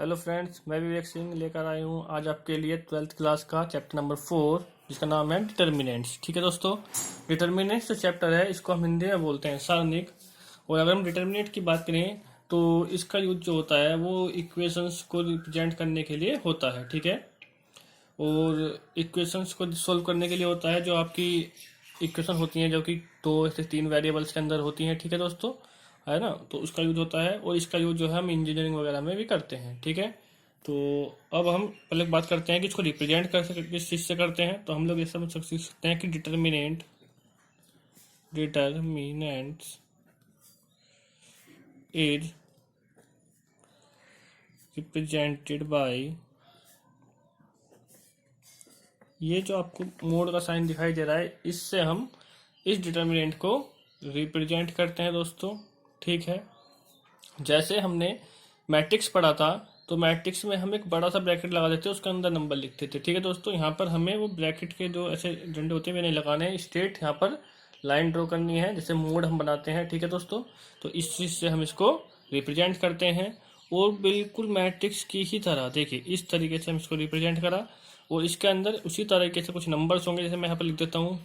Hello friends, मैं विवेक सिंह लेकर आई हूँ आज आपके लिए ट्वेल्थ क्लास का चैप्टर नंबर 4 जिसका नाम है डिटर्मिनेंट्स। ठीक है दोस्तों, डिटर्मिनेंट्स जो चैप्टर है इसको हम हिंदी में बोलते हैं सारणिक। और अगर हम डिटर्मिनेंट की बात करें तो इसका यूज जो होता है वो इक्वेशंस को रिप्रेजेंट करने के लिए होता है। ठीक है, और इक्वेशंस को सोल्व करने के लिए होता है जो आपकी इक्वेशन होती हैं जो कि 2 से 3 वेरिएबल्स के अंदर होती हैं। ठीक है दोस्तों, है ना। तो उसका यूज होता है और इसका यूज जो है हम इंजीनियरिंग वगैरह में भी करते हैं। ठीक है, तो अब हम पहले बात करते हैं कि इसको रिप्रेजेंट कर सक किस चीज़ से करते हैं। तो हम लोग ये सब सीख सकते हैं कि डिटर्मिनेंट्स इज रिप्रेजेंटेड बाय, ये जो आपको मोड का साइन दिखाई दे रहा है इससे हम इस डिटर्मिनेंट को रिप्रेजेंट करते हैं दोस्तों। ठीक है, जैसे हमने मैट्रिक्स पढ़ा था तो मैट्रिक्स में हम एक बड़ा सा ब्रैकेट लगा देते उसके अंदर नंबर लिखते थे। ठीक है दोस्तों, यहाँ पर हमें वो ब्रैकेट के जो ऐसे डंडे होते हैं वे नहीं लगाने हैं, स्ट्रेट यहाँ पर लाइन ड्रॉ करनी है जैसे मोड हम बनाते हैं। ठीक है दोस्तों, तो इस चीज़ से हम इसको रिप्रेजेंट करते हैं और बिल्कुल मैट्रिक्स की ही तरह देखिए इस तरीके से हम इसको रिप्रेजेंट करा और इसके अंदर उसी तरीके से कुछ नंबर्स होंगे। जैसे मैं यहाँ पर लिख देता हूँ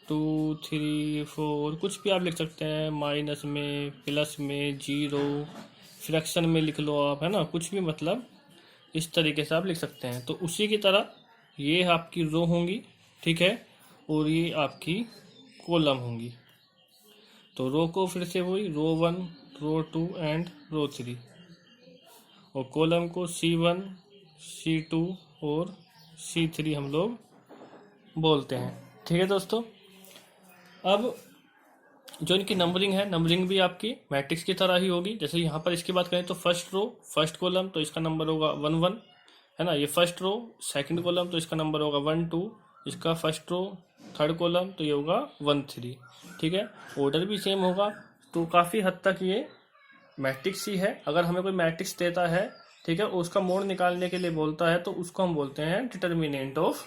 2, 3, 4, कुछ भी आप लिख सकते हैं, माइनस में, प्लस में, जीरो, फ्रैक्शन में लिख लो आप, है ना, कुछ भी, मतलब इस तरीके से आप लिख सकते हैं। तो उसी की तरह ये आपकी रो होंगी। ठीक है, और ये आपकी कॉलम होंगी। तो रो को फिर से वही रो 1, रो 2 एंड रो 3, और कॉलम को C1, C2 और C3 हम लोग बोलते हैं। ठीक है दोस्तों, अब जो इनकी नंबरिंग है, नंबरिंग भी आपकी मैट्रिक्स की तरह ही होगी। जैसे यहाँ पर इसकी बात करें तो फर्स्ट रो फर्स्ट कॉलम तो इसका नंबर होगा 1 1, है ना। ये फर्स्ट रो सेकंड कॉलम तो इसका नंबर होगा 1 2, इसका फर्स्ट रो थर्ड कॉलम तो ये होगा 1 3। ठीक है, ऑर्डर भी सेम होगा। तो काफ़ी हद तक ये मैट्रिक्स ही है। अगर हमें कोई मैट्रिक्स देता है, ठीक है, उसका मोड निकालने के लिए बोलता है तो उसको हम बोलते हैं डिटर्मिनेंट ऑफ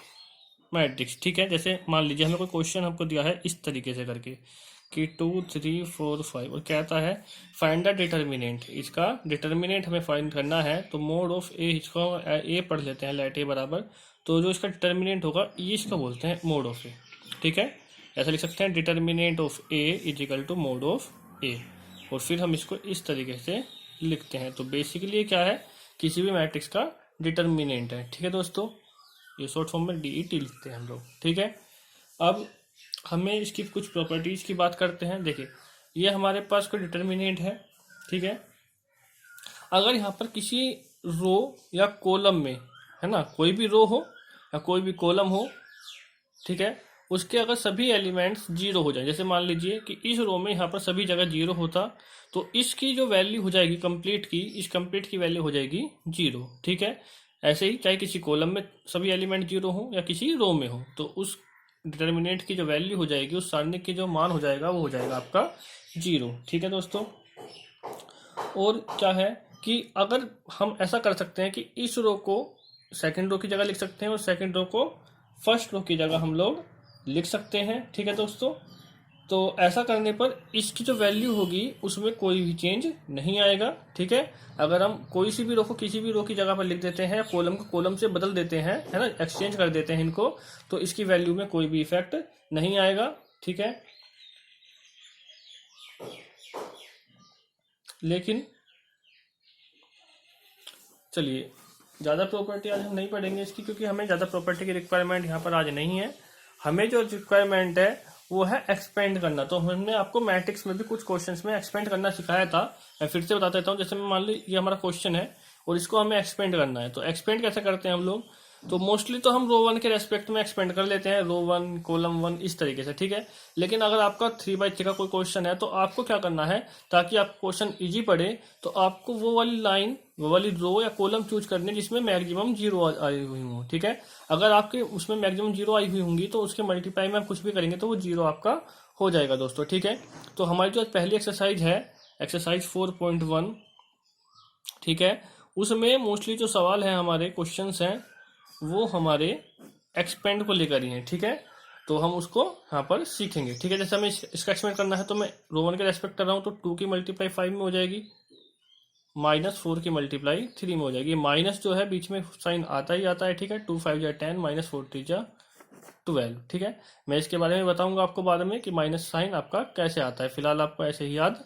मैट्रिक्स। ठीक है, जैसे मान लीजिए हमें कोई क्वेश्चन हमको दिया है इस तरीके से करके कि 2 3 4 5 और कहता है फाइंड द डिटर्मिनेंट। इसका डिटर्मिनेंट हमें फाइंड करना है तो मोड ऑफ ए, इसको ए पढ़ लेते हैं, लेट ए बराबर। तो जो इसका डिटर्मिनेंट होगा ये इसको बोलते हैं मोड ऑफ ए। ठीक है, ऐसा लिख सकते हैं determinant of A is equal to mod of A, और फिर हम इसको इस तरीके से लिखते हैं। तो बेसिकली ये क्या है, किसी भी मैट्रिक्स का डिटर्मिनेंट है। ठीक है दोस्तों, ये शॉर्ट फॉर्म में DET लिखते हैं हम लोग। ठीक है, अब हमें इसकी कुछ प्रॉपर्टीज की बात करते हैं। देखिए ये हमारे पास कोई डिटर्मिनेंट है। ठीक है, अगर यहाँ पर किसी रो या कॉलम में, है ना, कोई भी रो हो या कोई भी कॉलम हो, ठीक है, उसके अगर सभी एलिमेंट्स जीरो हो जाए, जैसे मान लीजिए कि इस रो में यहाँ पर सभी जगह जीरो होता तो इसकी जो वैल्यू हो जाएगी कंप्लीट की, इस कंप्लीट की वैल्यू हो जाएगी जीरो। ठीक है, ऐसे ही चाहे किसी कॉलम में सभी एलिमेंट जीरो हो या किसी रो में हो तो उस डिटर्मिनेंट की जो वैल्यू हो जाएगी, उस सारणिक की जो मान हो जाएगा वो हो जाएगा आपका जीरो। ठीक है दोस्तों, और क्या है कि अगर हम ऐसा कर सकते हैं कि इस रो को सेकंड रो की जगह लिख सकते हैं और सेकंड रो को फर्स्ट रो की जगह हम लोग लिख सकते हैं। ठीक है दोस्तों, तो ऐसा करने पर इसकी जो वैल्यू होगी उसमें कोई भी चेंज नहीं आएगा। ठीक है, अगर हम कोई सी भी रो को किसी भी रो की जगह पर लिख देते हैं, कॉलम को कॉलम से बदल देते हैं, है ना, एक्सचेंज कर देते हैं इनको, तो इसकी वैल्यू में कोई भी इफेक्ट नहीं आएगा। ठीक है, लेकिन चलिए ज़्यादा प्रॉपर्टी आज हम नहीं पढ़ेंगे इसकी, क्योंकि हमें ज़्यादा प्रॉपर्टी की रिक्वायरमेंट यहाँ पर आज नहीं है। हमें जो रिक्वायरमेंट है वो है एक्सपेंड करना। तो हमने आपको मैट्रिक्स में भी कुछ क्वेश्चंस में एक्सपेंड करना सिखाया था। मैं फिर से बता देता हूँ। जैसे मैं मान ली ये हमारा क्वेश्चन है और इसको हमें एक्सपेंड करना है, तो एक्सपेंड कैसे करते हैं हम लोग, तो मोस्टली तो हम रो 1 के रेस्पेक्ट में एक्सपेंड कर लेते हैं, रो 1 कॉलम 1 इस तरीके से। ठीक है, लेकिन अगर आपका 3x3 का कोई क्वेश्चन है तो आपको क्या करना है, ताकि आपको क्वेश्चन इजी पड़े, तो आपको वो वाली लाइन, वो वाली रो या कॉलम चूज करनी है जिसमें मैक्सिमम जीरो आई हुई हो। ठीक है, अगर आपके उसमें मैक्सिमम जीरो आई हुई होंगी तो उसके मल्टीप्लाई में आप कुछ भी करेंगे तो वो जीरो आपका हो जाएगा दोस्तों। ठीक है, तो हमारी जो पहली एक्सरसाइज है, एक्सरसाइज 4.1, ठीक है, उसमें मोस्टली जो सवाल है, हमारे क्वेश्चंस हैं, वो हमारे एक्सपेंड को लेकर ही हैं। ठीक है, तो हम उसको यहाँ पर सीखेंगे। ठीक है, जैसे हमें इसका एक्सपेंड करना है तो मैं रो 1 के रेस्पेक्ट कर रहा हूँ तो 2 की मल्टीप्लाई 5 में हो जाएगी, -4 की मल्टीप्लाई 3 में हो जाएगी। माइनस जो है बीच में साइन आता ही आता है, ठीक है। 2 5 जा 10, -4 3 जा 12, ठीक है। मैं इसके बारे में बताऊंगा आपको बाद में कि माइनस साइन आपका कैसे आता है। फिलहाल आपको ऐसे ही याद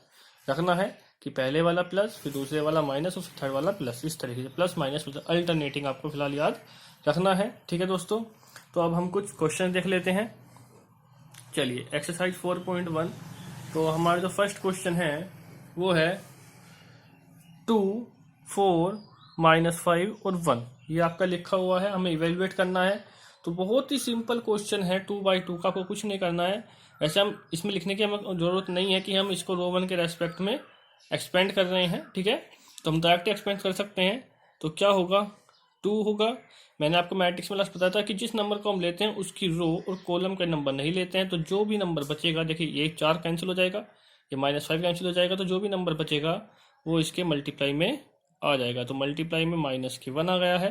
रखना है कि पहले वाला प्लस, फिर दूसरे वाला माइनस और फिर थर्ड वाला प्लस, इस तरीके से प्लस माइनस अल्टरनेटिंग आपको फिलहाल याद रखना है, ठीक है दोस्तों। तो अब हम कुछ क्वेश्चन देख लेते हैं। चलिए एक्सरसाइज 4.1। तो हमारा जो फर्स्ट क्वेश्चन है वो है 2 4 -5 और 1, ये आपका लिखा हुआ है, हमें इवेल्युएट करना है। तो बहुत ही सिंपल क्वेश्चन है, 2/2 का, आपको कुछ नहीं करना है। वैसे हम इसमें लिखने की हमें जरूरत नहीं है कि हम इसको रो 1 के रेस्पेक्ट में एक्सपेंड कर रहे हैं, ठीक है। तो हम डायरेक्ट एक्सपेंड कर सकते हैं। तो क्या होगा, 2 होगा। मैंने आपको मैट्रिक्स में लास्ट बताया था कि जिस नंबर को हम लेते हैं उसकी रो और कॉलम का नंबर नहीं लेते हैं। तो जो भी नंबर बचेगा, देखिए ये 4 कैंसिल हो जाएगा, ये -5 कैंसिल हो जाएगा, तो जो भी नंबर बचेगा वो इसके मल्टीप्लाई में आ जाएगा। तो मल्टीप्लाई में -1 आ गया है।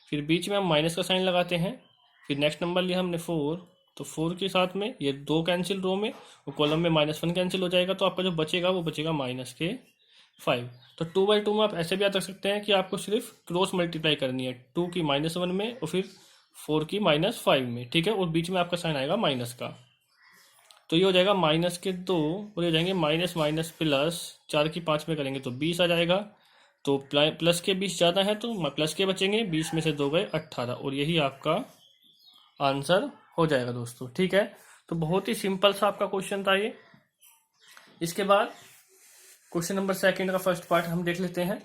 फिर बीच में हम माइनस का साइन लगाते हैं। फिर नेक्स्ट नंबर लिया हमने 4, तो 4 के साथ में ये 2 कैंसिल रो में, और कॉलम में -1 कैंसिल हो जाएगा। तो आपका जो बचेगा वो बचेगा -5। तो 2/2 में आप ऐसे भी याद रख सकते हैं कि आपको सिर्फ क्रॉस मल्टीप्लाई करनी है, 2 की -1 में और फिर 4 की -5 में, ठीक है। और बीच में आपका साइन आएगा माइनस का। तो ये हो जाएगा -2 और ये हो जाएंगे माइनस माइनस प्लस, 4 की 5 में करेंगे तो 20 आ जाएगा। तो प्लस के 20 ज़्यादा है तो प्लस के बचेंगे, 20 में से 2 गए 18, और यही आपका आंसर हो जाएगा दोस्तों, ठीक है। तो बहुत ही सिंपल सा आपका क्वेश्चन था ये। इसके बाद क्वेश्चन नंबर सेकंड का फर्स्ट पार्ट हम देख लेते हैं।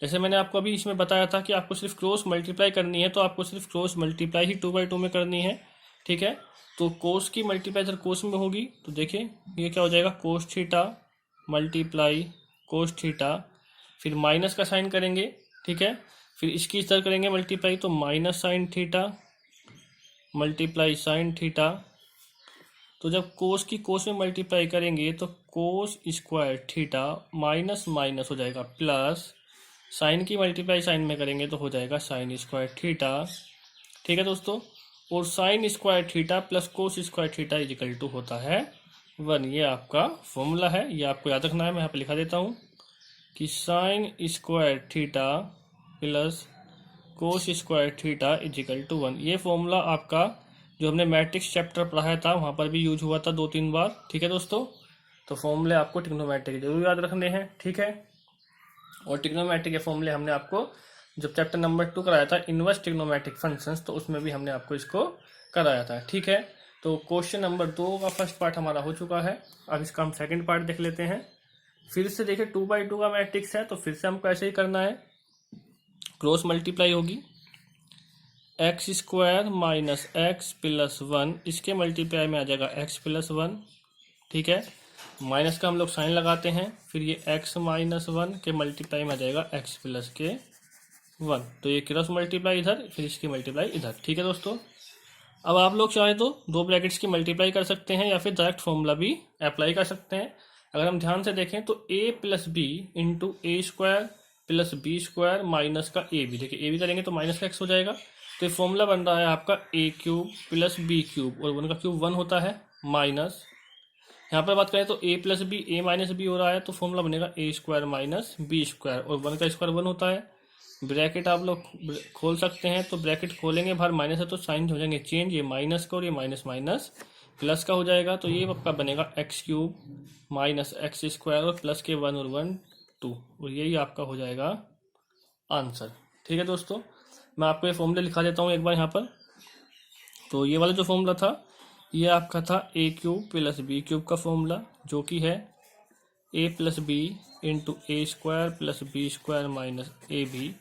जैसे मैंने आपको अभी इसमें बताया था कि आपको सिर्फ क्रॉस मल्टीप्लाई करनी है, तो आपको सिर्फ क्रॉस मल्टीप्लाई ही 2/2 में करनी है, ठीक है। तो कोस की मल्टीप्लाई इधर कोस में होगी, तो देखिए ये क्या हो जाएगा, cos theta multiply cos theta, फिर माइनस का साइन करेंगे, ठीक है। फिर इसकी इस तरह करेंगे मल्टीप्लाई, तो minus sine theta multiply sine theta. तो जब कोस की कोस में मल्टीप्लाई करेंगे तो कोस स्क्वायर थीटा माइनस माइनस हो जाएगा प्लस, साइन की मल्टीप्लाई साइन में करेंगे तो हो जाएगा साइन स्क्वायर थीटा, ठीक है दोस्तों। और sine square theta plus cos square theta equal to होता है 1। ये आपका फॉर्मूला है, ये आपको याद रखना है। मैं यहाँ पे लिखा देता हूँ कि sine square theta plus cos square theta equal to 1। ये फॉर्मूला आपका जो हमने मैट्रिक्स चैप्टर पढ़ाया था वहाँ पर भी यूज हुआ था 2-3 बार, ठीक है दोस्तों। तो फॉर्मूले आपको ट्रिग्नोमेट्री जरूर याद रखने हैं, ठीक है। और ट्रिग्नोमेट्री के फॉर्मूले हमने आपको जब चैप्टर नंबर 2 कराया था इनवर्स ट्रिग्नोमेट्रिक फंक्शंस, तो उसमें भी हमने आपको इसको कराया था, ठीक है। तो क्वेश्चन नंबर 2 का फर्स्ट पार्ट हमारा हो चुका है। अब इसका हम सेकेंड पार्ट देख लेते हैं। फिर से देखिए 2/2 का मैट्रिक्स है, तो फिर से हमको ऐसे ही करना है, क्रॉस मल्टीप्लाई होगी, x square minus x plus 1, इसके मल्टीप्लाई में आ जाएगा एक्स प्लस 1, ठीक है। माइनस का हम लोग साइन लगाते हैं, फिर ये एक्स माइनस 1 के मल्टीप्लाई में आ जाएगा एक्स प्लस के 1। तो ये क्रॉस मल्टीप्लाई इधर, फिर इसकी मल्टीप्लाई इधर, ठीक है दोस्तों। अब आप लोग चाहे तो 2 ब्रैकेट्स की मल्टीप्लाई कर सकते हैं या फिर डायरेक्ट फॉर्मूला भी अप्लाई कर सकते हैं। अगर हम ध्यान से देखें तो a plus B into A square plus B square minus का ए बी, देखिए ए बी करेंगे तो माइनस का एक्स हो जाएगा। तो ये फॉर्मूला बन रहा है आपका a cube plus B cube, और 1 का क्यूब 1 होता है, माइनस यहाँ पर बात करें तो a plus B A minus B हो रहा है, तो फॉर्मूला बनेगा A square minus B square, और 1 का स्क्वायर 1 होता है। ब्रैकेट आप लोग खोल सकते हैं, तो ब्रैकेट खोलेंगे, बाहर माइनस है तो साइन हो जाएंगे चेंज, ये माइनस का और ये माइनस माइनस प्लस का हो जाएगा। तो ये आपका बनेगा x cube minus x square और प्लस के 1 और 1 2, और यही आपका हो जाएगा आंसर, ठीक है दोस्तों। मैं आपको ये फॉर्मूला लिखा देता हूँ एक बार यहाँ पर। तो ये वाला जो फॉर्मूला था ये आपका था a cube plus B cube का फॉर्मूला, जो कि है a plus B into A square plus B square minus a b.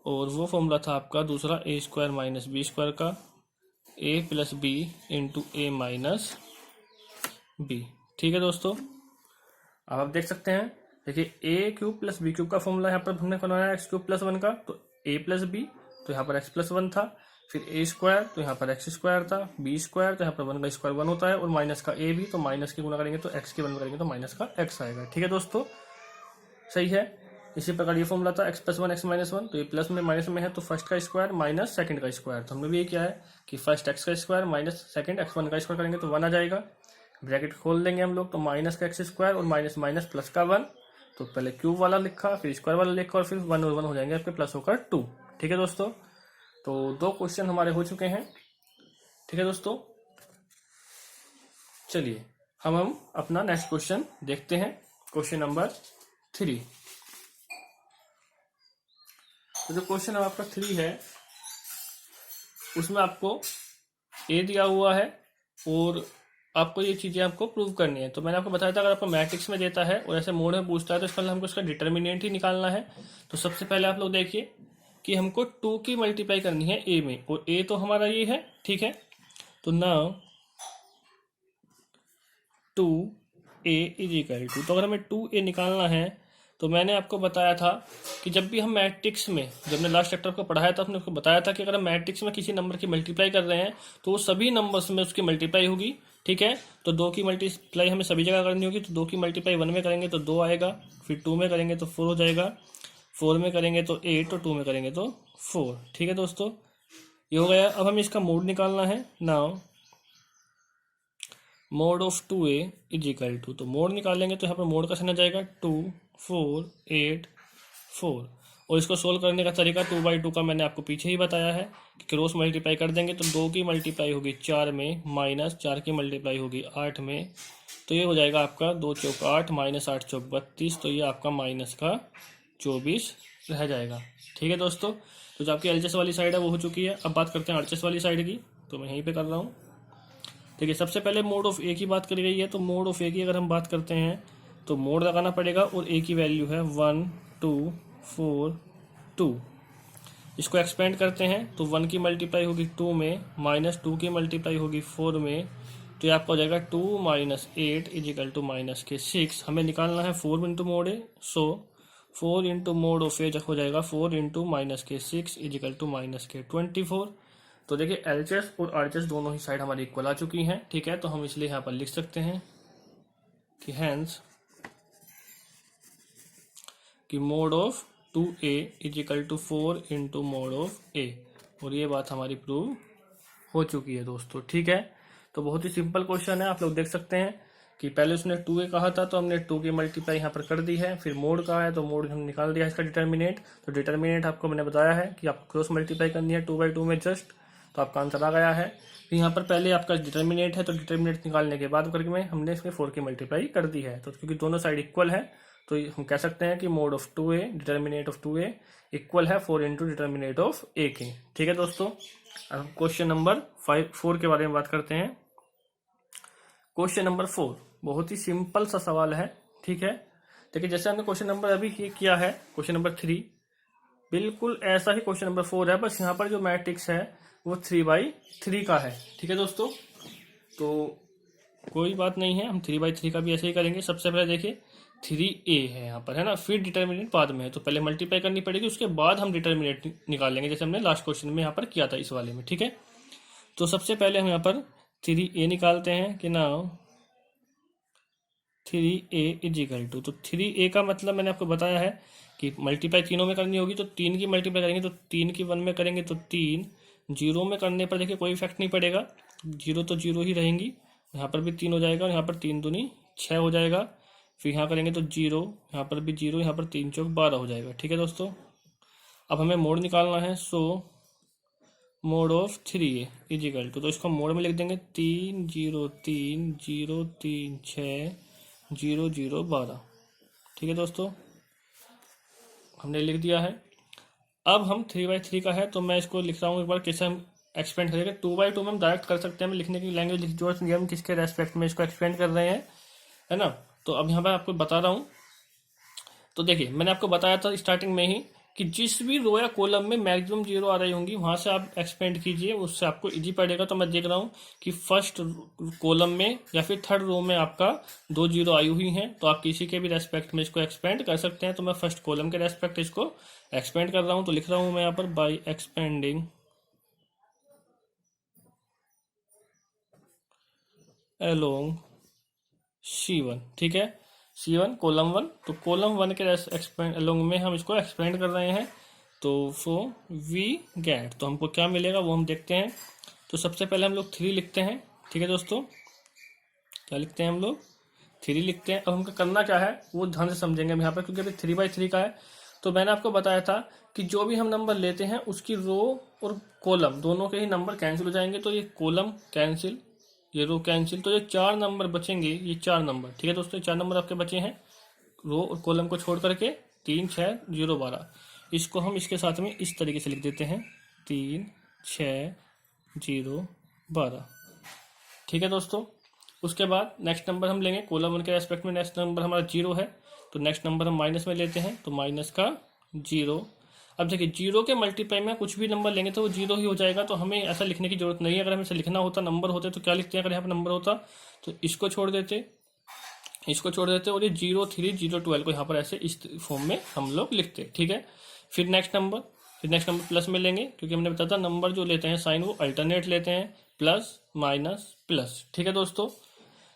और वो फॉर्मूला था आपका दूसरा a square minus B square का, a plus B into a minus b, ठीक है दोस्तों। अब आप देख सकते हैं, देखिए a cube plus B cube का फॉर्मूला यहाँ पर हमने बनाया एक्स क्यूब प्लस 1 का, तो ए प्लस बी तो यहाँ पर एक्स प्लस 1 था, फिर ए स्क्वायर तो यहाँ पर एक्स स्क्वायर था, बी स्क्वायर तो यहाँ पर 1 का स्क्वायर 1 होता है, और माइनस का ए बी, तो माइनस की गुना करेंगे तो एक्स के 1 करेंगे तो माइनस का एक्स आएगा, ठीक है दोस्तों, सही है। इसी प्रकार ये फॉर्मूला था एक्स प्लस 1 एक्स माइनस 1, तो ये प्लस में माइनस में है तो फर्स्ट का स्क्वायर माइनस सेकंड का स्क्वायर, तो हमने भी ये किया है कि फर्स्ट एक्स का स्क्वायर माइनस सेकंड एक्स 1 का स्क्वायर करेंगे तो 1 आ जाएगा। ब्रैकेट खोल देंगे हम लोग, तो माइनस का एक्स स्क्वायर और माइनस माइनस प्लस का 1, तो पहले क्यूब वाला लिखा, फिर स्क्वायर वाला लिखा, और फिर 1 और 1 हो जाएंगे आपके प्लस होकर 2। ठीक है दोस्तों, तो 2 क्वेश्चन हमारे हो चुके हैं। ठीक है दोस्तों, चलिए हम अपना नेक्स्ट क्वेश्चन देखते हैं, क्वेश्चन नंबर 3। तो जो क्वेश्चन आपका 3 है उसमें आपको ए दिया हुआ है और आपको ये चीजें आपको प्रूव करनी है। तो मैंने आपको बताया था अगर आपको मैट्रिक्स में देता है और ऐसे मोड में पूछता है तो इसके पहले हमको इसका डिटर्मिनेंट ही निकालना है। तो सबसे पहले आप लोग देखिए कि हमको 2 की मल्टीप्लाई करनी है ए में, और ए तो हमारा ये है। ठीक है, तो now 2a is equal to, तो अगर हमें 2a निकालना है तो मैंने आपको बताया था कि जब भी हम मैट्रिक्स में, जब हमने लास्ट चैप्टर को पढ़ाया था, हमने आपको बताया था कि अगर हम मैट्रिक्स में किसी नंबर की मल्टीप्लाई कर रहे हैं तो वो सभी नंबर्स में उसकी मल्टीप्लाई होगी। ठीक है, तो 2 की मल्टीप्लाई हमें सभी जगह करनी होगी। तो 2 की मल्टीप्लाई 1 में करेंगे तो 2 आएगा, फिर 2 में करेंगे तो 4 हो जाएगा, 4 में करेंगे तो 8, और 2 में करेंगे तो 4। ठीक है दोस्तों, ये हो गया। अब हमें इसका मोड निकालना है। Now mod of 2a is equal to, तो मोड निकालेंगे तो यहाँ पर मोड का साइन आ जाएगा 2 4 8 4, और इसको सोल्व करने का तरीका 2/2 का मैंने आपको पीछे ही बताया है कि क्रॉस मल्टीप्लाई कर देंगे तो 2 की मल्टीप्लाई होगी 4 में, माइनस 4 की मल्टीप्लाई होगी 8 में, तो ये हो जाएगा आपका 2 चौक 8 माइनस 8 चौक 32, तो ये आपका माइनस का 24 रह जाएगा। ठीक है दोस्तों, तो जो आपकी एलएचएस वाली साइड है वो हो चुकी है। अब बात करते हैं आरएचएस वाली साइड की, तो मैं यहीं पे कर रहा हूँ। ठीक है, सबसे पहले मोड ऑफ ए की बात करी गई है, तो मोड ऑफ ए की अगर हम बात करते हैं तो मोड लगाना पड़ेगा, और ए की वैल्यू है 1 2 4 2। इसको एक्सपेंड करते हैं तो 1 की मल्टीप्लाई होगी 2 में, माइनस 2 की मल्टीप्लाई होगी 4 में, तो ये आपका हो जाएगा 2 minus 8 is equal to minus के 6। हमें निकालना है 4 into mod A, so 4 into mod of A हो जाएगा 4 इंटू माइनस के 6 इज इक्वल टू माइनस के 24। तो देखिए एलएचएस और आरएचएस दोनों ही साइड हमारी इक्वल आ चुकी हैं। ठीक है, तो हम इसलिए यहाँ पर लिख सकते हैं कि हैंस कि mod of 2a is equal to 4 into mod of a, और ये बात हमारी प्रूव हो चुकी है दोस्तों। ठीक है, तो बहुत ही सिंपल क्वेश्चन है। आप लोग देख सकते हैं कि पहले उसने 2a कहा था तो हमने 2 की मल्टीप्लाई यहाँ पर कर दी है, फिर मोड कहा है तो मोड हम निकाल दिया इसका डिटर्मिनेंट। तो डिटर्मिनेंट आपको मैंने बताया है कि आपको क्रॉस मल्टीप्लाई करनी है 2/2 में जस्ट, तो आपका आंसर आ गया है। फिर यहाँ पर पहले आपका डिटर्मिनेंट है तो डिटर्मिनेंट निकालने के बाद करके में हमने इसमें 4 की मल्टीप्लाई कर दी है। तो क्योंकि दोनों साइड इक्वल है तो हम कह सकते हैं कि mod of 2a determinant of 2a equal है 4 इंटू डिटर्मिनेंट ऑफ a के। ठीक है दोस्तों, अब क्वेश्चन नंबर 4 के बारे में बात करते हैं। क्वेश्चन नंबर 4 बहुत ही सिंपल सा सवाल है। ठीक है, देखिए जैसे हमने क्वेश्चन नंबर अभी किया है, क्वेश्चन नंबर 3, बिल्कुल ऐसा ही क्वेश्चन नंबर 4 है, बस यहाँ पर जो मैट्रिक्स है वो 3/3 का है। ठीक है दोस्तों, तो कोई बात नहीं है, हम 3/3 का भी ऐसे ही करेंगे। सबसे पहले देखिए 3a है यहाँ पर, है ना, फिर डिटर्मिनेंट बाद में है, तो पहले मल्टीप्लाई करनी पड़ेगी, उसके बाद हम डिटर्मिनेंट निकाल लेंगे जैसे हमने लास्ट क्वेश्चन में यहाँ पर किया था इस वाले में। ठीक है, तो सबसे पहले हम यहाँ पर 3a निकालते हैं कि ना 3a इज इक्वल टू, तो 3a का मतलब मैंने आपको बताया है कि मल्टीप्लाई तीनों में करनी होगी, तो 3 की मल्टीप्लाई करेंगे तो 3 की 1 में करेंगे तो 3, 0 में करने पर देखिए कोई इफेक्ट नहीं पड़ेगा, 0 तो 0 ही रहेंगी, यहाँ पर भी 3 हो जाएगा, और यहाँ पर 3 दूनी 6 हो जाएगा, फिर यहाँ करेंगे तो 0, यहाँ पर भी 0, यहाँ पर 3 चौक 12 हो जाएगा। ठीक है दोस्तों, अब हमें मोड निकालना है, so mod of 3a is equal to, तो इसको मोड में लिख देंगे 3 0 3 0 3 6 0 0 12। ठीक है दोस्तों, हमने लिख दिया है। अब हम 3/3 का है तो मैं इसको लिख रहा हूँ एक बार कैसे हम एक्सपेंड करेंगे। 2/2 में हम डायरेक्ट कर सकते हैं, हम लिखने की लैंग्वेज लिख जो हम किसके रेस्पेक्ट में इसको एक्सपेंड कर रहे हैं, है ना। तो अब यहाँ पर आपको बता रहा हूँ, तो देखिए मैंने आपको बताया था स्टार्टिंग में ही कि जिस भी रो या कॉलम में मैक्सिमम 0 आ रही होंगी वहां से आप एक्सपेंड कीजिए, उससे आपको इजी पड़ेगा। तो मैं देख रहा हूँ कि फर्स्ट कॉलम में या फिर थर्ड रो में आपका 2 0 आई हुई हैं, तो आप किसी के भी रेस्पेक्ट में इसको एक्सपेंड कर सकते हैं। तो मैं फर्स्ट कॉलम के रेस्पेक्ट इसको एक्सपेंड कर रहा हूँ, तो लिख रहा हूँ मैं यहाँ पर बाई एक्सपेंडिंग अलोंग C1। ठीक है, C1 कॉलम 1, तो कॉलम 1 के एक्सपेंड अलोंग में हम इसको एक्सपेंड कर रहे हैं, तो सो वी गेट, तो हमको क्या मिलेगा वो हम देखते हैं। तो सबसे पहले हम लोग 3 लिखते हैं। ठीक है दोस्तों, क्या लिखते हैं हम लोग 3 लिखते हैं। अब हमको करना क्या है वो ध्यान से समझेंगे हम यहाँ पर, क्योंकि अभी 3/3 का है। तो मैंने आपको बताया था कि जो भी हम नंबर लेते हैं उसकी रो और कॉलम दोनों के ही नंबर कैंसिल हो जाएंगे। तो ये कॉलम कैंसिल, ये रो कैंसिल, तो ये 4 नंबर बचेंगे, ये 4 नंबर। ठीक है दोस्तों, 4 नंबर आपके बचे हैं रो और कॉलम को छोड़ करके, 3 6 0 12। इसको हम इसके साथ में इस तरीके से लिख देते हैं 3 6 0 12। ठीक है दोस्तों, उसके बाद नेक्स्ट नंबर हम लेंगे कॉलम 1 के रेस्पेक्ट में। नेक्स्ट नंबर हमारा 0 है, तो नेक्स्ट नंबर हम माइनस में लेते हैं, तो माइनस का 0। अब देखिए 0 के मल्टीप्लाई में कुछ भी नंबर लेंगे तो वो 0 ही हो जाएगा, तो हमें ऐसा लिखने की जरूरत नहीं है। अगर हमें ऐसा लिखना होता, नंबर होते, तो क्या लिखते हैं? अगर यहाँ पर नंबर होता तो इसको छोड़ देते, इसको छोड़ देते और ये 0 3 0 12 को यहाँ पर ऐसे इस फॉर्म में हम लोग लिखते। ठीक है, फिर नेक्स्ट नंबर प्लस में लेंगे, क्योंकि हमने बताया था नंबर जो लेते हैं साइन वो अल्टरनेट लेते हैं, प्लस माइनस प्लस। ठीक है दोस्तों,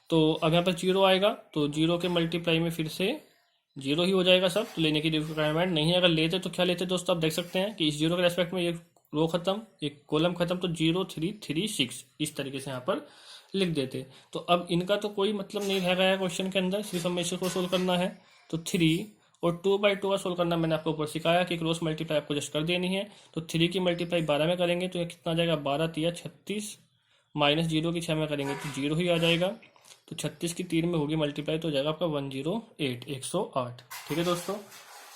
तो अब यहाँ पर 0 आएगा, तो 0 के मल्टीप्लाई में फिर से 0 ही हो जाएगा सब, तो लेने की रिक्वायरमेंट नहीं है। अगर लेते तो क्या लेते दोस्तों, आप देख सकते हैं कि इस 0 के रेस्पेक्ट में ये रो खत्म, एक कॉलम खत्म, तो 0 3 3 6 इस तरीके से यहाँ पर लिख देते। तो अब इनका तो कोई मतलब नहीं रह गया है क्वेश्चन के अंदर, सिर्फ हमें इसको सोल्व करना है। तो 3 और 2/2 का सोल्व करना मैंने आपको ऊपर सिखाया कि क्रॉस मल्टीप्लाई आपको जस्ट कर देनी है। तो 3 की मल्टीप्लाई 12 में करेंगे तो ये कितना आ जाएगा, 12 3 36, माइनस 0 की 6 में करेंगे तो 0 ही आ जाएगा। तो 36 की 3 में होगी मल्टीप्लाई, तो हो जाएगा आपका 108 108। ठीक है दोस्तों,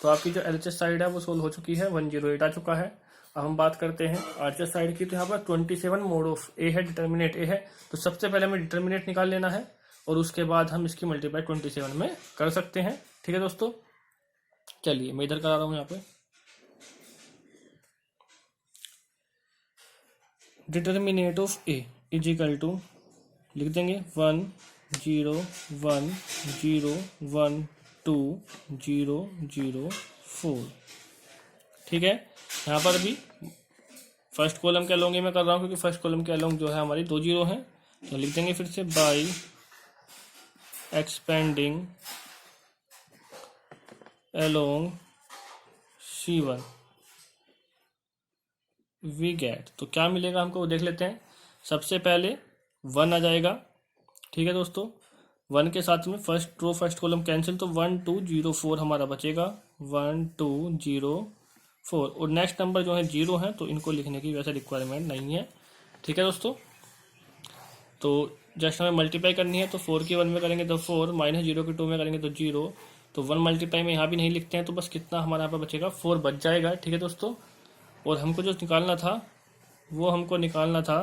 तो आपकी जो एलएचएस साइड है वो सोल्व हो चुकी है, 108 आ चुका है। अब हम बात करते हैं आरएचएस साइड की। तो यहाँ पर 27 मोड ऑफ ए है, डिटर्मिनेट ए है। तो सबसे पहले हमें डिटर्मिनेट निकाल लेना है और उसके बाद हम इसकी मल्टीप्लाई 27 में कर सकते हैं। ठीक है दोस्तों, चलिए मैं इधर करा रहा हूँ। यहाँ पे determinant of A is equal to लिख देंगे 1 0 1 0 1 2 0 0 4। ठीक है, यहाँ पर भी फर्स्ट कॉलम के अलोंग में कर रहा हूँ, क्योंकि फर्स्ट कॉलम के अलोंग जो है हमारी 2 0 हैं। तो लिख देंगे फिर से by expanding along C1 we get. तो क्या मिलेगा हमको वो देख लेते हैं। सबसे पहले 1 आ जाएगा। ठीक है दोस्तों, 1 के साथ में first row first column cancel, तो 1 2 0 4 हमारा बचेगा, 1 2 0 4। और नेक्स्ट नंबर जो है 0 है, तो इनको लिखने की वैसे रिक्वायरमेंट नहीं है। ठीक है दोस्तों, तो जस्ट हमें मल्टीप्लाई करनी है, तो 4 की 1 में करेंगे तो 4, माइनस 0 की 2 में करेंगे तो 0। तो 1 मल्टीप्लाई में यहाँ भी नहीं लिखते हैं, तो बस कितना हमारा यहाँ पर बचेगा, 4 बच जाएगा। ठीक है दोस्तों, और हमको जो निकालना था वो हमको निकालना था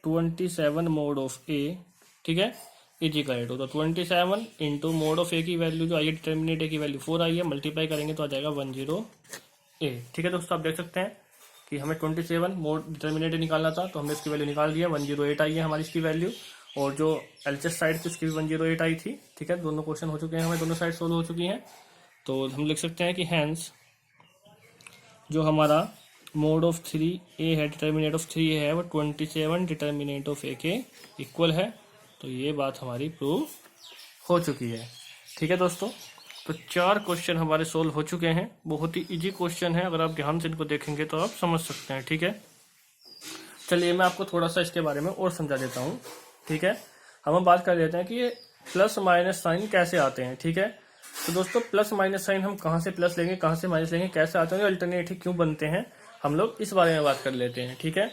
27 मोड ऑफ ए। ठीक है, इज इक्वल टू, तो 27 इंटू मोड ऑफ ए की वैल्यू जो आई है, डिटर्मिनेट ए की वैल्यू 4 आई है, मल्टीप्लाई करेंगे तो आ जाएगा 108। ठीक है दोस्तों, आप देख सकते हैं कि हमें 27 मोड डिटर्मिनेट ए निकालना था, तो हमने इसकी वैल्यू निकाल दिया, 108 आई है हमारी इसकी वैल्यू। और जो एलएचएस साइड थी उसकी भी 108 आई थी। ठीक है, दोनों क्वेश्चन हो चुके हैं, हमें दोनों साइड सोल्व हो चुकी हैं। तो हम लिख सकते हैं कि हैंस जो हमारा मोड ऑफ 3a है, डिटर्मिनेट ऑफ 3a है, वो 27 डिटर्मिनेट ऑफ a के इक्वल है। तो ये बात हमारी प्रूव हो चुकी है। ठीक है दोस्तों, तो 4 क्वेश्चन हमारे सोल्व हो चुके हैं। बहुत ही इजी क्वेश्चन है, अगर आप ध्यान से इनको देखेंगे तो आप समझ सकते हैं। ठीक है, चलिए मैं आपको थोड़ा सा इसके बारे में और समझा देता हूँ। ठीक है, हम बात कर लेते हैं कि ये प्लस माइनस साइन कैसे आते हैं। ठीक है, तो दोस्तों प्लस माइनस साइन हम कहाँ से प्लस लेंगे, कहाँ से माइनस लेंगे, कैसे आते हैं, अल्टरनेट ही क्यों बनते हैं, हम लोग इस बारे में बात कर लेते हैं। ठीक है,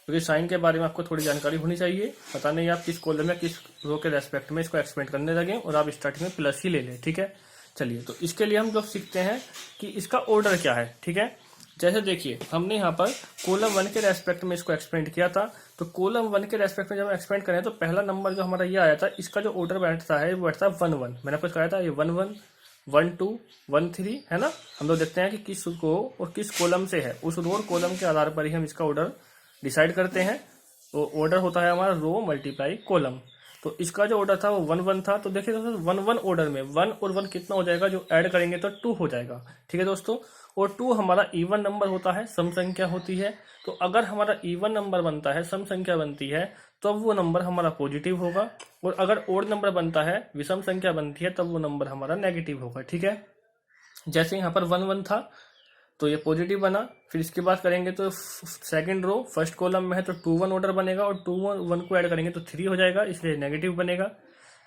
क्योंकि साइन के बारे में आपको थोड़ी जानकारी होनी चाहिए, पता नहीं आप किस कॉलम में किस रो के रेस्पेक्ट में इसको एक्सपेंड करने लगे और आप स्टार्टिंग में प्लस ही ले लें। ठीक है, चलिए तो इसके लिए हम लोग सीखते हैं कि इसका ऑर्डर क्या है। ठीक है, जैसे देखिए हमने यहाँ पर कॉलम 1 के रेस्पेक्ट में इसको एक्सपेंड किया था, तो कॉलम 1 के रेस्पेक्ट में जब हम एक्सपेंड करें तो पहला नंबर जो हमारा ये आया था, इसका जो ऑर्डर बैठता है वो बैठता है 1 1। मैंने आपको कहा था ये 1 1 1 2 1 3 है ना। हम लोग देखते हैं कि किस रो और किस कॉलम से है, उस रो और कॉलम के आधार पर ही हम इसका ऑर्डर डिसाइड करते हैं। तो ऑर्डर होता है हमारा रो मल्टीप्लाई कॉलम। तो इसका जो ऑर्डर था वो 1 1 था। तो देखिए दोस्तों 1 1 ऑर्डर में 1 और 1 कितना हो जाएगा, जो ऐड करेंगे तो 2 हो जाएगा। ठीक है दोस्तों, और 2 हमारा इवन नंबर होता है, सम संख्या होती है। तो अगर हमारा इवन नंबर बनता है, सम संख्या बनती है, तब वो नंबर हमारा पॉजिटिव होगा। और अगर ओड नंबर बनता है, विषम संख्या बनती है, तब वो नंबर हमारा नेगेटिव होगा। ठीक है, जैसे यहाँ पर 1 1 था तो ये पॉजिटिव बना। फिर इसकी बात करेंगे तो सेकंड रो फर्स्ट कॉलम में है तो 2 1 ऑर्डर बनेगा, और 2 1 को ऐड करेंगे तो 3 हो जाएगा, इसलिए नेगेटिव बनेगा।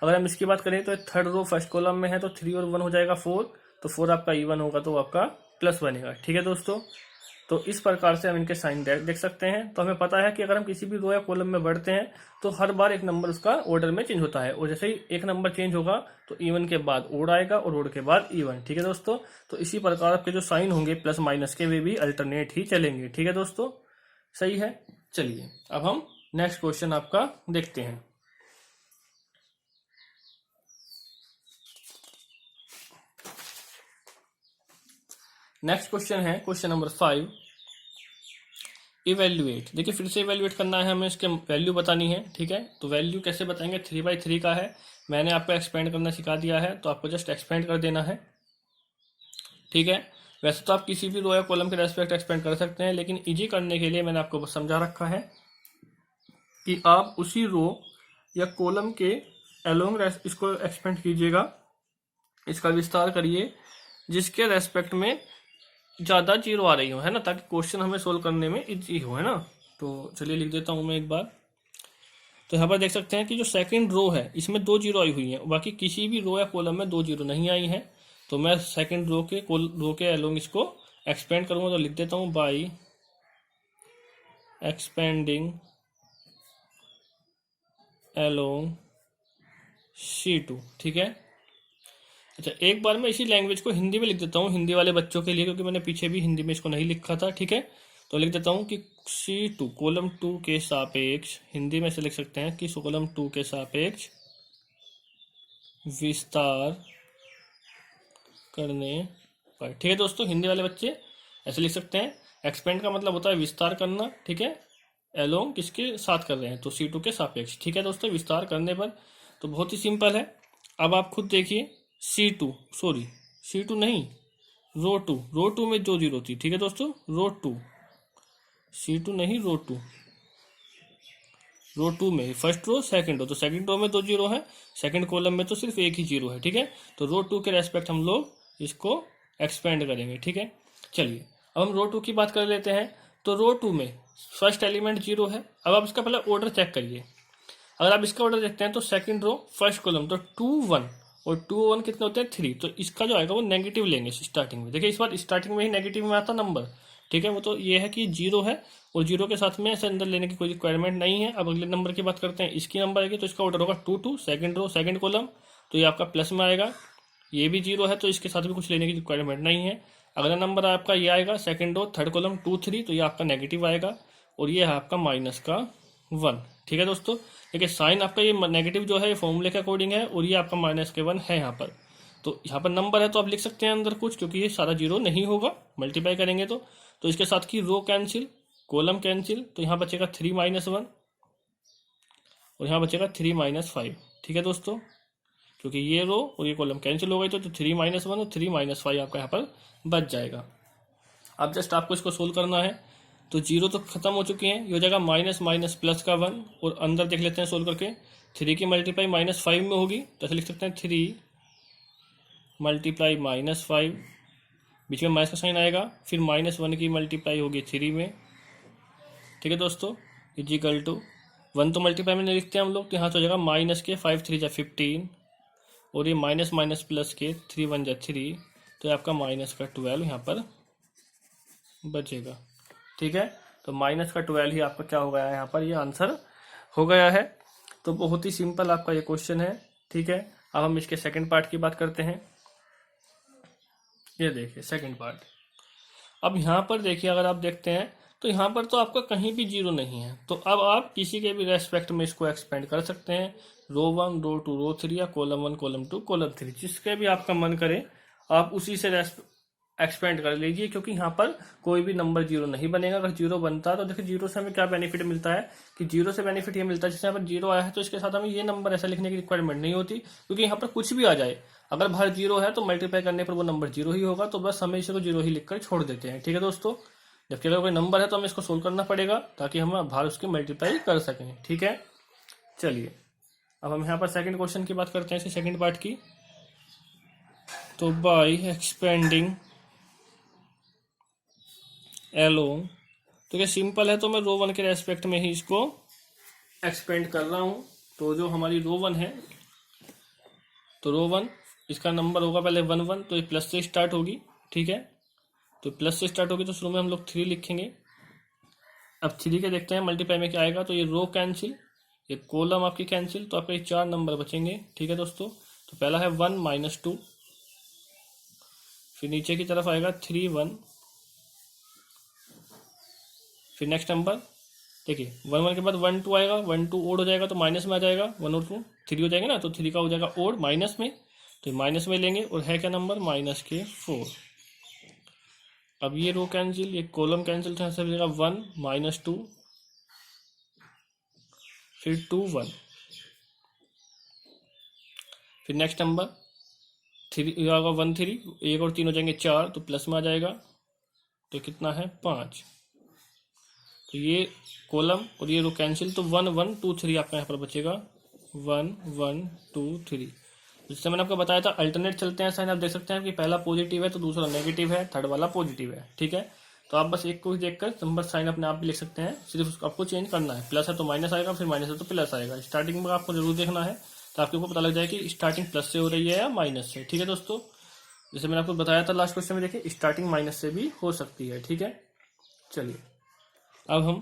अगर हम इसकी बात करें तो थर्ड रो फर्स्ट कॉलम में है तो 3 और 1 हो जाएगा 4, तो 4 आपका इवन होगा तो आपका प्लस बनेगा। ठीक है दोस्तों, तो इस प्रकार से हम इनके साइन देख सकते हैं। तो हमें पता है कि अगर हम किसी भी रो या कॉलम में बढ़ते हैं तो हर बार एक नंबर उसका ऑर्डर में चेंज होता है, और जैसे ही एक नंबर चेंज होगा तो इवन के बाद ओड आएगा और ओड के बाद इवन। ठीक है दोस्तों, तो इसी प्रकार आपके जो साइन होंगे प्लस माइनस के वे भी अल्टरनेट ही चलेंगे। ठीक है दोस्तों, सही है। चलिए अब हम नेक्स्ट क्वेश्चन आपका देखते हैं। नेक्स्ट क्वेश्चन है क्वेश्चन नंबर 5, इवेल्युएट। देखिए फिर से इवेल्युएट करना है हमें, इसके वैल्यू बतानी है। ठीक है, तो वैल्यू कैसे बताएंगे, 3/3 का है, मैंने आपको एक्सपेंड करना सिखा दिया है तो आपको जस्ट एक्सपेंड कर देना है। ठीक है, वैसे तो आप किसी भी रो या कॉलम के रेस्पेक्ट एक्सपेंड कर सकते हैं, लेकिन इजी करने के लिए मैंने आपको समझा रखा है कि आप उसी रो या कॉलम के अलोंग इसको एक्सपेंड कीजिएगा, इसका विस्तार करिए जिसके रेस्पेक्ट में ज़्यादा जीरो आ रही हो, है ना, ताकि क्वेश्चन हमें सोल्व करने में इजी हो, है ना। तो चलिए लिख देता हूँ मैं एक बार। तो यहाँ पर देख सकते हैं कि जो सेकंड रो है इसमें 2 जीरो आई हुई है, बाकी किसी भी रो या कॉलम में 2 जीरो नहीं आई है। तो मैं सेकंड रो के अलोंग इसको एक्सपेंड करूँगा, तो लिख देता हूँ बाई एक्सपेंडिंग अलोंग C2। ठीक है, अच्छा एक बार मैं इसी लैंग्वेज को हिंदी में लिख देता हूँ हिंदी वाले बच्चों के लिए, क्योंकि मैंने पीछे भी हिंदी में इसको नहीं लिखा था। ठीक है, तो लिख देता हूँ कि C2 कॉलम 2 के सापेक्ष, हिंदी में से लिख सकते हैं कि कॉलम 2 के सापेक्ष विस्तार करने पर। ठीक है दोस्तों, हिंदी वाले बच्चे ऐसे लिख सकते हैं, एक्सपेंड का मतलब होता है विस्तार करना। ठीक है, एलोंग किसके साथ कर रहे हैं, तो C2 के सापेक्ष। ठीक है दोस्तों, विस्तार करने पर। तो बहुत ही सिंपल है, अब आप खुद देखिए C2 नहीं, रो टू में 2 जीरो थी। ठीक है दोस्तों, रो टू, C2 नहीं, रो टू में फर्स्ट रो सेकंड रो, तो सेकंड रो में 2 जीरो है, सेकंड कॉलम में तो सिर्फ एक ही जीरो है। ठीक है, तो रो टू के रेस्पेक्ट हम लोग इसको एक्सपेंड करेंगे। ठीक है, चलिए अब हम रो टू की बात कर लेते हैं। तो रो टू में फर्स्ट एलिमेंट जीरो है। अब आप इसका पहले ऑर्डर चेक करिए, अगर आप इसका ऑर्डर देखते हैं तो सेकंड रो फर्स्ट कॉलम तो 2 1 और 2 1 कितने होते हैं 3, तो इसका जो आएगा वो नेगेटिव लेंगे स्टार्टिंग में। देखिए इस बार स्टार्टिंग में ही नेगेटिव में आता नंबर। ठीक है, वो तो ये है कि जीरो है और जीरो के साथ में ऐसे अंदर लेने की कोई रिक्वायरमेंट नहीं है। अब अगले नंबर की बात करते हैं, इसकी नंबर आएगी तो इसका ऑर्डर होगा 2 2, सेकंड रो सेकंड कॉलम, तो ये आपका प्लस में आएगा। ये भी जीरो है तो इसके साथ भी कुछ लेने की रिक्वायरमेंट नहीं है। अगला नंबर आपका ये आएगा सेकंड रो थर्ड कॉलम 2 3, तो ये आपका नेगेटिव आएगा और ये है आपका -1। ठीक है दोस्तों, देखिए साइन आपका ये नेगेटिव जो है ये फॉर्मूले के अकॉर्डिंग है और ये आपका -1 है यहाँ पर। तो यहाँ पर नंबर है तो आप लिख सकते हैं अंदर कुछ, क्योंकि ये सारा जीरो नहीं होगा, मल्टीप्लाई करेंगे तो इसके साथ की रो कैंसिल, कॉलम कैंसिल, तो यहाँ बचेगा 3 -1 और यहाँ बचेगा 3 -5। ठीक है दोस्तों, क्योंकि ये रो और ये कॉलम कैंसिल हो गई तो 3 -1 और 3 -5 आपका यहाँ पर बच जाएगा। अब जस्ट आपको इसको सोल्व करना है। तो जीरो तो खत्म हो चुकी हैं, ये हो जाएगा माइनस माइनस प्लस का 1, और अंदर देख लेते हैं सोल्व करके 3 की मल्टीप्लाई -5 में होगी, तो ऐसे लिख सकते हैं 3 मल्टीप्लाई -5, बीच में माइनस का साइन आएगा, फिर -1 की मल्टीप्लाई होगी 3 में। ठीक है दोस्तों, इजिकल टू 1 तो मल्टीप्लाई में नहीं लिखते हम लोग, तो यहाँ तो हो जाएगा माइनस के 5 3 जा 15 और ये माइनस माइनस प्लस के 3 1 जा 3, तो आपका -12 यहाँ पर बचेगा। ठीक है, तो -12 ही आपका क्या हो गया है, यहाँ पर ये आंसर हो गया है। तो बहुत ही सिंपल आपका ये क्वेश्चन है। ठीक है, अब हम इसके सेकंड पार्ट की बात करते हैं। ये देखिए सेकंड पार्ट। अब यहाँ पर देखिए, अगर आप देखते हैं तो यहाँ पर तो आपका कहीं भी जीरो नहीं है, तो अब आप किसी के भी रेस्पेक्ट में इसको एक्सपेंड कर सकते हैं, रो 1 रो 2 रो 3 या कॉलम 1 कॉलम 2 कॉलम 3, जिसके भी आपका मन करे आप उसी से एक्सपेंड कर लीजिए, क्योंकि यहाँ पर कोई भी नंबर जीरो नहीं बनेगा। अगर जीरो बनता है तो देखिए जीरो से हमें क्या बेनिफिट मिलता है कि जीरो से बेनिफिट ये मिलता है, जैसे यहाँ पर जीरो आया है तो इसके साथ हमें ये नंबर ऐसा लिखने की रिक्वायरमेंट नहीं होती, क्योंकि यहाँ पर कुछ भी आ जाए, अगर बाहर जीरो है तो मल्टीप्लाई करने पर वो नंबर जीरो ही होगा, तो बस हमें इसे को जीरो ही लिखकर छोड़ देते हैं। ठीक है दोस्तों, जबकि अगर कोई नंबर है तो हमें इसको सोल्व करना पड़ेगा ताकि हम बाहर उसकी मल्टीप्लाई कर सकें। ठीक है, चलिए अब हम यहाँ पर सेकंड क्वेश्चन की बात करते हैं, इसे सेकंड पार्ट की। तो बाय एक्सपेंडिंग एलोंग, तो क्या सिंपल है, तो मैं रो 1 के रेस्पेक्ट में ही इसको एक्सपेंड कर रहा हूँ। तो जो हमारी रो 1 है तो रो 1 इसका नंबर होगा पहले 1 1, तो ये प्लस से स्टार्ट होगी, ठीक है। तो प्लस से स्टार्ट होगी तो शुरू में हम लोग 3 लिखेंगे। अब 3 के देखते हैं मल्टीप्लाई में क्या आएगा, तो ये रो कैंसिल, ये कॉलम आपकी कैंसिल, तो आपके 4 नंबर बचेंगे, ठीक है दोस्तों। तो पहला है 1 -2, फिर नीचे की तरफ आएगा 3 1, फिर नेक्स्ट नंबर देखिए 1 1 के बाद 1 2 आएगा, 1 2 ओड हो जाएगा तो माइनस में आ जाएगा, 1 और 2 3 हो जाएंगे ना, तो 3 का हो जाएगा ओड माइनस में, तो माइनस में लेंगे और है क्या नंबर -4। अब ये रो कैंसिल, ये कॉलम कैंसिल, तो ऐसा बचेगा 1 -2, फिर 2 1, फिर नेक्स्ट नंबर 3 आएगा 1 3, 1 और 3 हो जाएंगे 4, तो प्लस में आ जाएगा, तो कितना है 5। तो ये कॉलम और ये रो कैंसिल, तो 1 1 2 3 आपका यहाँ पर बचेगा, 1 1 2 3। जिससे मैंने आपको बताया था अल्टरनेट चलते हैं साइन, आप देख सकते हैं कि पहला पॉजिटिव है तो दूसरा नेगेटिव है, थर्ड वाला पॉजिटिव है, ठीक है। तो आप बस एक को ही देखकर नंबर साइन अपने आप भी लिख सकते हैं, सिर्फ उसको आपको चेंज करना है, प्लस है तो माइनस आएगा, फिर माइनस है तो प्लस आएगा। स्टार्टिंग में आपको जरूर देखना है, तो आपको पता लग जाए कि स्टार्टिंग प्लस से हो रही है या माइनस से, ठीक है दोस्तों। जैसे मैंने आपको बताया था लास्ट क्वेश्चन में, देखिए स्टार्टिंग माइनस से भी हो सकती है, ठीक है। चलिए अब हम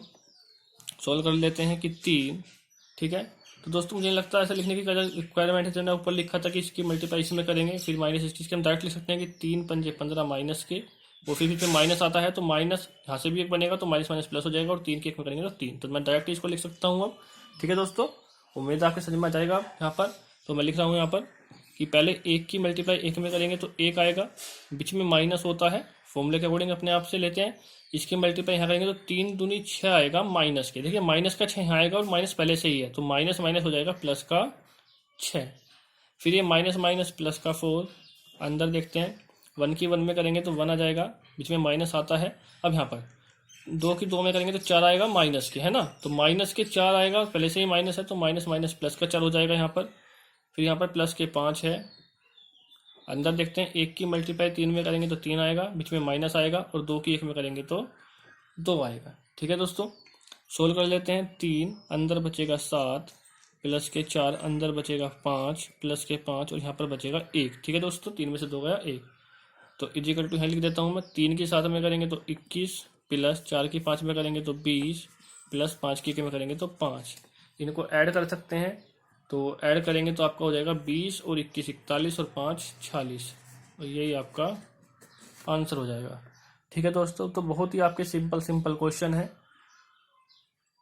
सॉल्व कर लेते हैं कि 3, ठीक है। तो दोस्तों मुझे लगता है ऐसा लिखने की रिक्वायरमेंट है, जैसे ऊपर लिखा था कि इसकी मल्टीप्लाई इसमें करेंगे, फिर माइनस इस चीज़ के हम डायरेक्ट लिख सकते हैं कि 3 पंजे 15 माइनस के, और फिर माइनस आता है तो माइनस यहाँ से भी एक बनेगा, तो माइनस माइनस प्लस हो जाएगा, और 3 के एक में करेंगे तो 3, तो मैं डायरेक्ट इसको लिख सकता हूँ अब, ठीक है दोस्तों। उम्मीद आपके समझ में आ जाएगा यहाँ पर। तो मैं लिख रहा हूँ यहाँ पर कि पहले 1 की मल्टीप्लाई 1 में करेंगे तो 1 आएगा, बीच में माइनस होता है, फॉर्मूले के अकॉर्डिंग अपने आप से लेते हैं। इसकी मल्टीप्लाई यहाँ करेंगे तो 3 दूनी 6 आएगा माइनस के, देखिए माइनस का 6 यहाँ आएगा और माइनस पहले से ही है, तो माइनस माइनस हो जाएगा प्लस का 6। फिर ये माइनस माइनस प्लस का 4, अंदर देखते हैं 1 की 1 में करेंगे तो 1 आ जाएगा, बीच में माइनस आता है। अब यहाँ पर 2 की 2 में करेंगे तो 4 आएगा माइनस के, है ना, तो माइनस के 4 आएगा, पहले से ही माइनस है तो माइनस माइनस प्लस का 4 हो जाएगा यहाँ पर। फिर यहाँ पर प्लस के 5 है, अंदर देखते हैं 1 की मल्टीप्लाई 3 में करेंगे तो 3 आएगा, बीच में माइनस आएगा, और 2 की 1 में करेंगे तो 2 आएगा, ठीक है दोस्तों। सोल्व कर लेते हैं, 3 अंदर बचेगा 7, प्लस के 4 अंदर बचेगा 5, प्लस के 5 और यहाँ पर बचेगा 1, ठीक है दोस्तों। 3 में से 2 गया 1, तो इजिकल टू यहाँ लिख देता हूँ मैं, 3 की 7 में करेंगे तो 21, प्लस 4 की 5 में करेंगे तो 20, प्लस 5 की 1 में करेंगे तो 5। इनको ऐड कर सकते हैं, तो ऐड करेंगे तो आपका हो जाएगा 20 और 21 41 और 5 46, और यही आपका आंसर हो जाएगा, ठीक है दोस्तों। तो बहुत ही आपके सिंपल सिंपल क्वेश्चन है।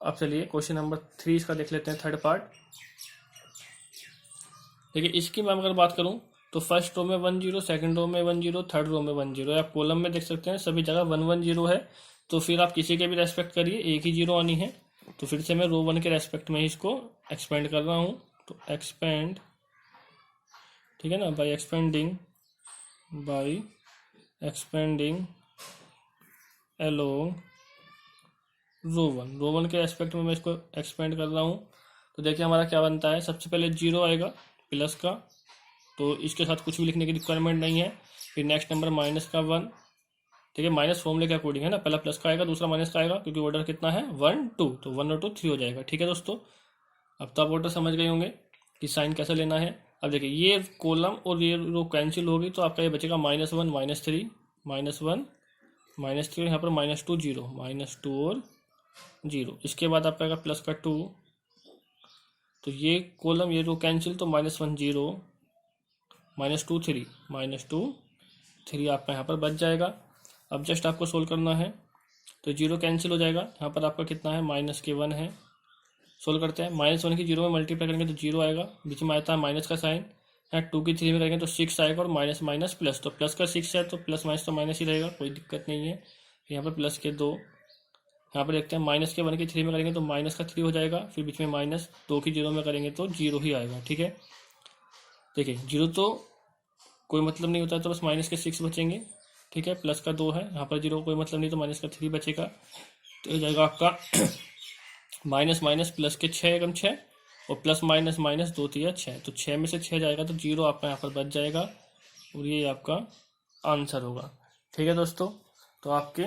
अब चलिए क्वेश्चन नंबर 3 इसका देख लेते हैं, थर्ड पार्ट। देखिए इसकी मैं अगर बात करूं तो फर्स्ट रो में 1 0, सेकंड रो में 1 0, थर्ड रो में 1 0, आप कॉलम में देख सकते हैं सभी जगह 1 1 0 है, तो फिर आप किसी के भी रेस्पेक्ट करिए, एक ही जीरो आनी है। तो फिर से मैं रो 1 के रेस्पेक्ट में ही इसको एक्सपेंड कर रहा हूँ, तो एक्सपेंड, ठीक है ना, बाय एक्सपेंडिंग अलोंग रो 1 के एस्पेक्ट में मैं इसको एक्सपेंड कर रहा हूँ। तो देखिए हमारा क्या बनता है, सबसे पहले 0 आएगा प्लस का, तो इसके साथ कुछ भी लिखने की रिक्वायरमेंट नहीं है। फिर नेक्स्ट नंबर माइनस का 1, ठीक है, माइनस फॉर्मूले के अकॉर्डिंग है ना, पहला प्लस का आएगा दूसरा माइनस का आएगा, क्योंकि ऑर्डर कितना है 1 2, तो 1 और 2 3 हो जाएगा, ठीक है दोस्तों। अब तो आप ऑर्डर समझ गए होंगे कि साइन कैसे लेना है। अब देखिए ये कॉलम और ये रो कैंसिल होगी, तो आपका ये बचेगा -1 -3 -1 -3, यहाँ पर -2 0 -2 और 0। इसके बाद आपका आएगा प्लस का 2, तो ये कॉलम ये रो कैंसिल, तो -1 0 -2 3 -2 3 आपका यहाँ पर बच जाएगा। अब जस्ट आपको सोल्व करना है, तो 0 कैंसिल हो जाएगा, यहाँ पर आपका कितना है -1 है। सोल्व करते हैं, -1 की 0 में मल्टीप्लाई करेंगे तो 0 आएगा, बीच में आता है माइनस का साइन, यहाँ 2 की 3 में करेंगे तो 6 आएगा, और माइनस माइनस प्लस, तो प्लस का 6 है तो प्लस माइनस तो माइनस ही रहेगा, कोई दिक्कत नहीं है। यहाँ पर प्लस के 2, यहाँ पर देखते हैं माइनस के 1 की 3 में करेंगे तो माइनस का 3 हो जाएगा, फिर बीच में माइनस 2 की 0 में करेंगे तो 0 ही आएगा, ठीक है। देखिए 0 तो कोई मतलब नहीं होता है, तो बस माइनस के 6 बचेंगे, ठीक है, प्लस का 2 है, यहाँ पर 0 कोई मतलब नहीं, तो माइनस का 3 बचेगा, तो हो जाएगा आपका माइनस माइनस प्लस के 6 एकम 6, और प्लस माइनस माइनस 2 3 6, तो 6 में से 6 जाएगा तो 0 आपका यहाँ पर बच जाएगा, और ये आपका आंसर होगा, ठीक है दोस्तों। तो आपके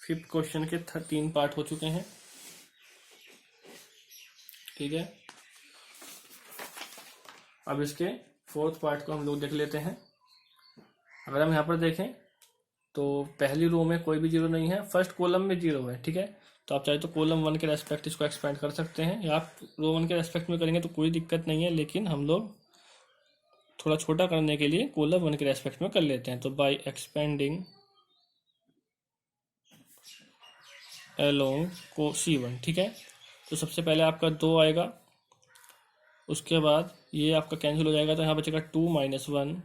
5th क्वेश्चन के 3 पार्ट हो चुके हैं, ठीक है। अब इसके फोर्थ पार्ट को हम लोग देख लेते हैं। अगर हम यहाँ पर देखें तो पहली रो में कोई भी जीरो नहीं है, फर्स्ट कॉलम में जीरो है, ठीक है। तो आप चाहे तो कॉलम 1 के रेस्पेक्ट इसको एक्सपेंड कर सकते हैं, या आप रो 1 के रेस्पेक्ट में करेंगे तो कोई दिक्कत नहीं है, लेकिन हम लोग थोड़ा छोटा करने के लिए कॉलम 1 के रेस्पेक्ट में कर लेते हैं। तो बाय एक्सपेंडिंग अलोंग को C1, ठीक है। तो सबसे पहले आपका 2 आएगा, उसके बाद ये आपका कैंसिल हो जाएगा, तो यहाँ बचेगा 2 - 1,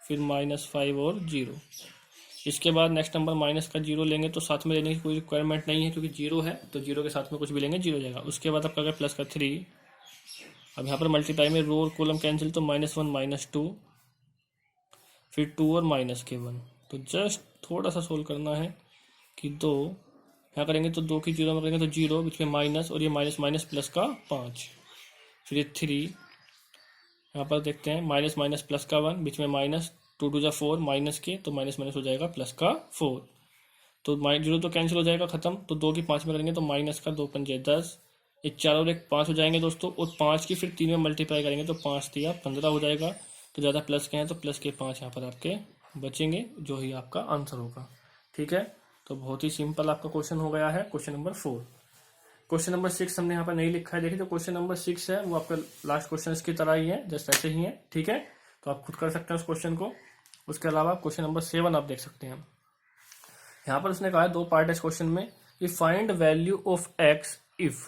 फिर -5 और 0। इसके बाद नेक्स्ट नंबर माइनस का 0 लेंगे, तो साथ में लेने की कोई रिक्वायरमेंट नहीं है क्योंकि 0 है, तो 0 के साथ में कुछ भी लेंगे 0 हो जाएगा। उसके बाद आपका अगर प्लस का 3, अब यहाँ पर मल्टीप्लाई में रो और कॉलम कैंसिल, तो -1 - 2, फिर 2 और माइनस के 1। तो जस्ट थोड़ा सा सोल्व करना है कि 2 यहाँ करेंगे तो 2 की 0 में करेंगे तो 0, बीच में माइनस, और ये माइनस माइनस प्लस का 5, फिर ये 3, यहाँ पर देखते हैं माइनस माइनस प्लस का 1, बीच में माइनस, 2 × 4 माइनस के, तो माइनस माइनस हो जाएगा प्लस का 4। तो 0 तो कैंसिल हो जाएगा खत्म, तो 2 की 5 में करेंगे तो माइनस का 2 × 5 = 10, ये 4 और 1 5 हो जाएंगे दोस्तों, और 5 की फिर 3 में मल्टीप्लाई करेंगे तो 5 × 3 = 15 हो जाएगा। तो ज़्यादा प्लस के हैं तो प्लस के 5 यहाँ पर आपके बचेंगे, जो ही आपका आंसर होगा, ठीक है। तो बहुत ही सिंपल आपका क्वेश्चन हो गया है, क्वेश्चन नंबर 4। क्वेश्चन नंबर 6 हमने यहाँ पर नहीं लिखा है, देखिए जो क्वेश्चन नंबर 6 है वो आपका लास्ट क्वेश्चन की तरह ही है, जस्ट ऐसे ही है, ठीक है। तो आप खुद कर सकते हैं उस क्वेश्चन को। उसके अलावा क्वेश्चन नंबर 7 आप देख सकते हैं। यहाँ पर उसने कहा है 2 पार्ट है इस क्वेश्चन में, कि find value of x if,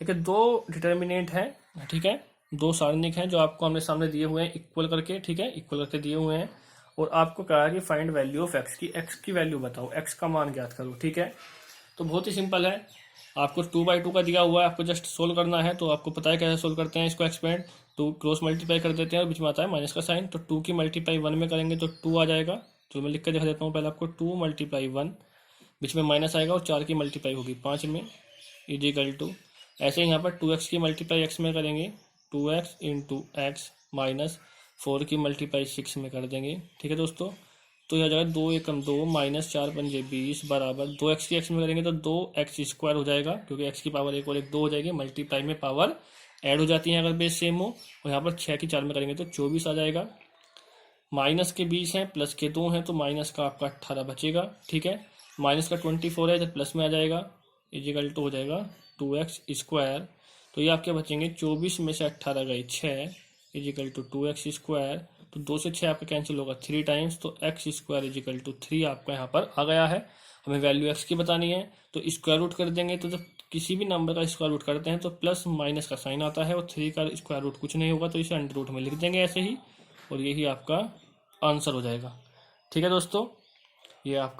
ठीक है। 2 डिटर्मिनेंट है, ठीक है, 2 सारणिक हैं जो आपको हमने सामने दिए हुए हैं इक्वल करके, ठीक है, इक्वल करके दिए हुए हैं, और आपको कहा है कि फाइंड वैल्यू ऑफ x की, x की वैल्यू बताओ, x का मान ज्ञात करो, ठीक है। तो बहुत ही सिंपल है, आपको 2/2 का दिया हुआ है, आपको जस्ट सोल्व करना है। तो आपको पता है कैसे सोल्व करते हैं इसको, एक्सपेंड 2 क्रॉस मल्टीप्लाई कर देते हैं और बीच में आता है माइनस का साइन, तो 2 की मल्टीप्लाई 1 में करेंगे तो 2 आ जाएगा। तो मैं लिख कर दिखा देता हूँ पहले आपको, 2 × 1, बीच में माइनस आएगा, और 4 की मल्टीप्लाई होगी 5 में, = ऐसे ही यहाँ पर 2x की मल्टीप्लाई x में करेंगे, 2x × x माइनस 4 की मल्टीप्लाई 6 में कर देंगे, ठीक है दोस्तों। तो यह आ जाएगा 2 × 2 -4 × 5 = 20 बराबर 2x की x में करेंगे तो 2x² हो जाएगा, क्योंकि x की पावर 1 और 1 2 हो जाएगी, मल्टीप्लाई में पावर ऐड हो जाती है अगर बेस सेम हो। और यहाँ पर 6 की 4 में करेंगे तो 24 आ जाएगा, माइनस के 20 हैं, प्लस के 2 हैं, तो माइनस का आपका 18 बचेगा, ठीक है। माइनस का 24 है तो प्लस में आ जाएगा, = हो जाएगा 2x²। तो ये आपके बचेंगे 24 में से 18 गए 6, = 2x²। तो 2 से 6 आपका कैंसिल होगा 3 टाइम्स, तो x² = 3 आपका यहाँ पर आ गया है। हमें वैल्यू x की बतानी है, तो स्क्वायर रूट कर देंगे। तो जब किसी भी नंबर का स्क्वायर रूट करते हैं तो प्लस माइनस का साइन आता है, और 3 का स्क्वायर रूट कुछ नहीं होगा, तो इसे अंडर रूट में लिख देंगे ऐसे ही, और यही आपका आंसर हो जाएगा, ठीक है दोस्तों। ये आपका